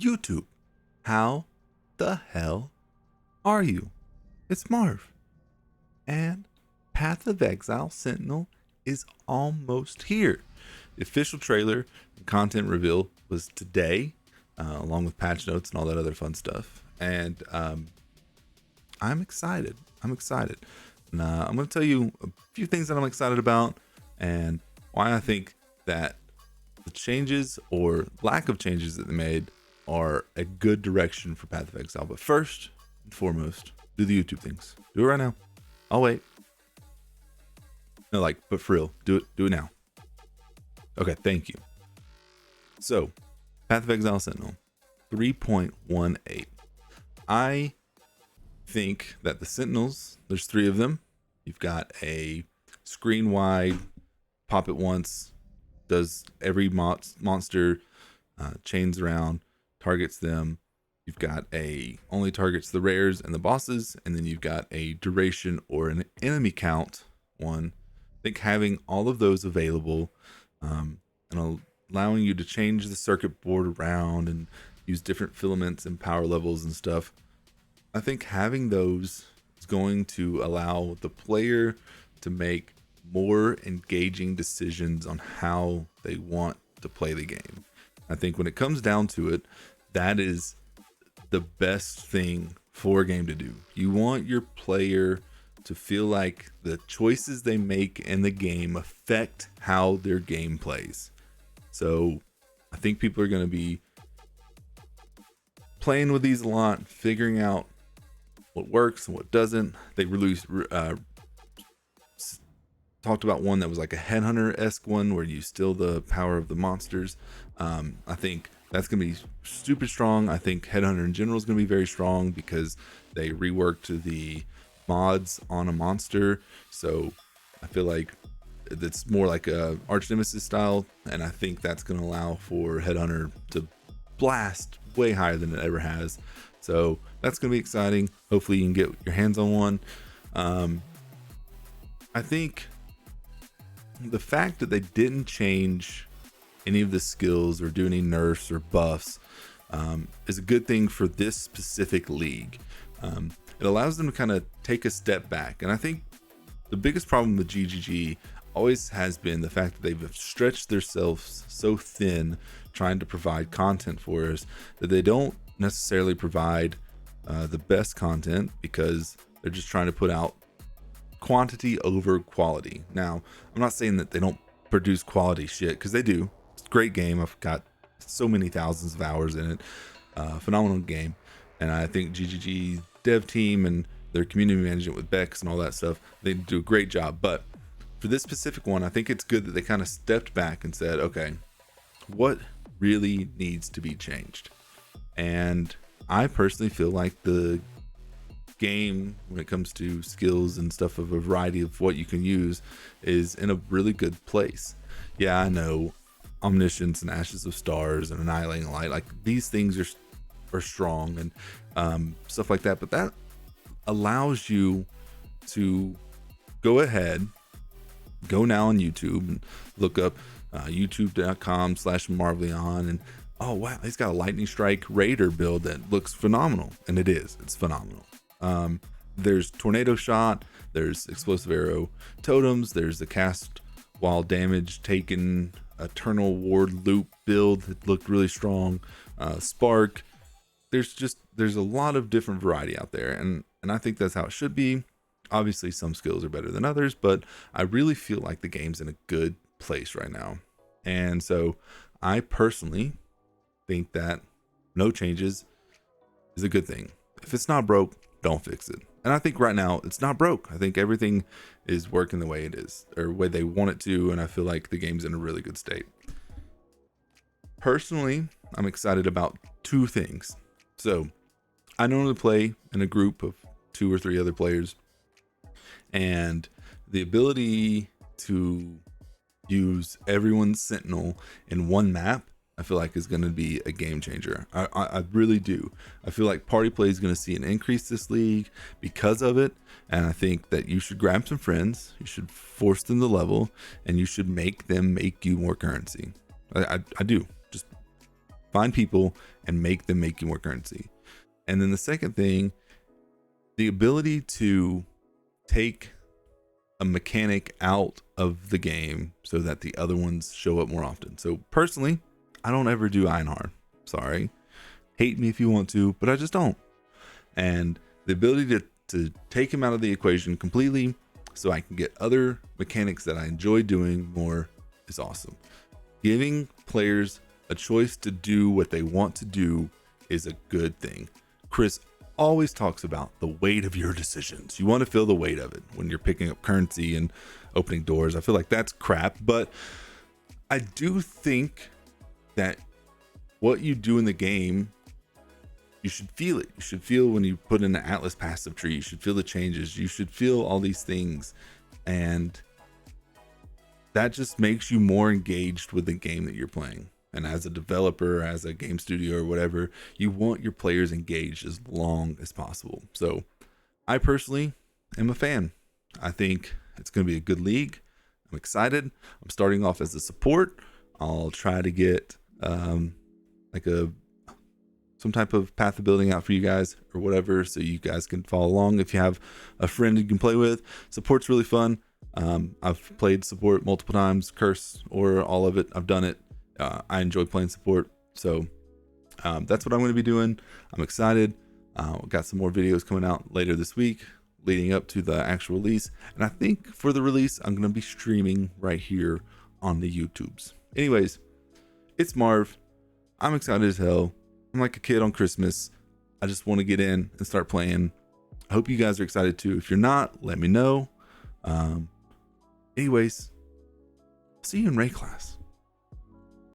YouTube. How the hell are you? It's Marv. And Path of Exile Sentinel is almost here. The official trailer and content reveal was today, along with patch notes and all that other fun stuff. And I'm excited. I'm going to tell you a few things that I'm excited about and why I think that the changes or lack of changes that they made are a good direction for Path of Exile. But first and foremost, do the YouTube things. Do it right now. I'll wait. No, but for real, do it now. Okay, thank you. So, Path of Exile Sentinel 3.18. I think that the Sentinels, there's 3 of them. You've got a screen wide, pop it once, does every monster, chains around, targets them. You've got only targets the rares and the bosses, and then you've got a duration or an enemy count one. I think having all of those available and allowing you to change the circuit board around and use different filaments and power levels and stuff, I think having those is going to allow the player to make more engaging decisions on how they want to play the game. I think when it comes down to it, that is the best thing for a game to do. You want your player to feel like the choices they make in the game affect how their game plays. So I think people are going to be playing with these a lot, figuring out what works and what doesn't. They talked about one that was like a Headhunter-esque one where you steal the power of the monsters. I think that's going to be super strong. I think Headhunter in general is going to be very strong because they reworked the mods on a monster. So I feel like it's more like a arch nemesis style, and I think that's going to allow for Headhunter to blast way higher than it ever has. So that's going to be exciting. Hopefully you can get your hands on one. I think the fact that they didn't change any of the skills or do any nerfs or buffs is a good thing for this specific league. It allows them to kind of take a step back. And I think the biggest problem with GGG always has been the fact that they've stretched themselves so thin trying to provide content for us that they don't necessarily provide the best content because they're just trying to put out quantity over quality. Now, I'm not saying that they don't produce quality shit, because they do. It's a great game. I've got so many thousands of hours in it. Phenomenal game. And I think GGG dev team and their community management with Bex and all that stuff, they do a great job. But for this specific one, I think it's good that they kind of stepped back and said, okay, what really needs to be changed? And I personally feel like the game, when it comes to skills and stuff of a variety of what you can use, is in a really good place. Yeah, I know Omniscience and Ashes of Stars and Annihilating Light, like these things are strong and stuff like that, but that allows you to go ahead, go now on YouTube and look up youtube.com/Marvleon, and oh wow, he's got a Lightning Strike Raider build that looks phenomenal, and it's phenomenal. There's Tornado Shot, there's Explosive Arrow Totems, there's the Cast While Damage Taken Eternal Ward Loop build that looked really strong. Spark. There's a lot of different variety out there, and I think that's how it should be. Obviously some skills are better than others, but I really feel like the game's in a good place right now. And so I personally think that no changes is a good thing. If it's not broke, don't fix it. And I think right now it's not broke. I think everything is working the way it is, or the way they want it to, and I feel like the game's in a really good state. Personally, I'm excited about 2 things. So I normally play in a group of 2 or 3 other players, and the ability to use everyone's Sentinel in one map, I feel like is going to be a game changer. I really do. I feel like party play is going to see an increase this league because of it. And I think that you should grab some friends, you should force them to level, and you should make them make you more currency. I do. Just Find people and make them make you more currency. And then the second thing, the ability to take a mechanic out of the game so that the other ones show up more often. So personally, I don't ever do Einhar. Sorry. Hate me if you want to, but I just don't. And the ability to take him out of the equation completely so I can get other mechanics that I enjoy doing more is awesome. Giving players a choice to do what they want to do is a good thing. Chris always talks about the weight of your decisions. You want to feel the weight of it when you're picking up currency and opening doors. I feel like that's crap, but I do think that what you do in the game, you should feel it. You should feel when you put in the Atlas passive tree. You should feel the changes. You should feel all these things. And that just makes you more engaged with the game that you're playing. And as a developer, as a game studio or whatever, you want your players engaged as long as possible. So I personally am a fan. I think it's going to be a good league. I'm excited. I'm starting off as a support. I'll try to get some type of path of building out for you guys or whatever, so you guys can follow along. If you have a friend you can play with, support's really fun. I've played support multiple times, curse or all of it. I've done it. I enjoy playing support. So that's what I'm going to be doing. I'm excited. Got some more videos coming out later this week leading up to the actual release. And I think for the release, I'm going to be streaming right here on the YouTubes. Anyways, it's Marv. I'm excited as hell. I'm like a kid on Christmas. I just want to get in and start playing. I hope you guys are excited too. If you're not, let me know. Anyways, see you in Ray class.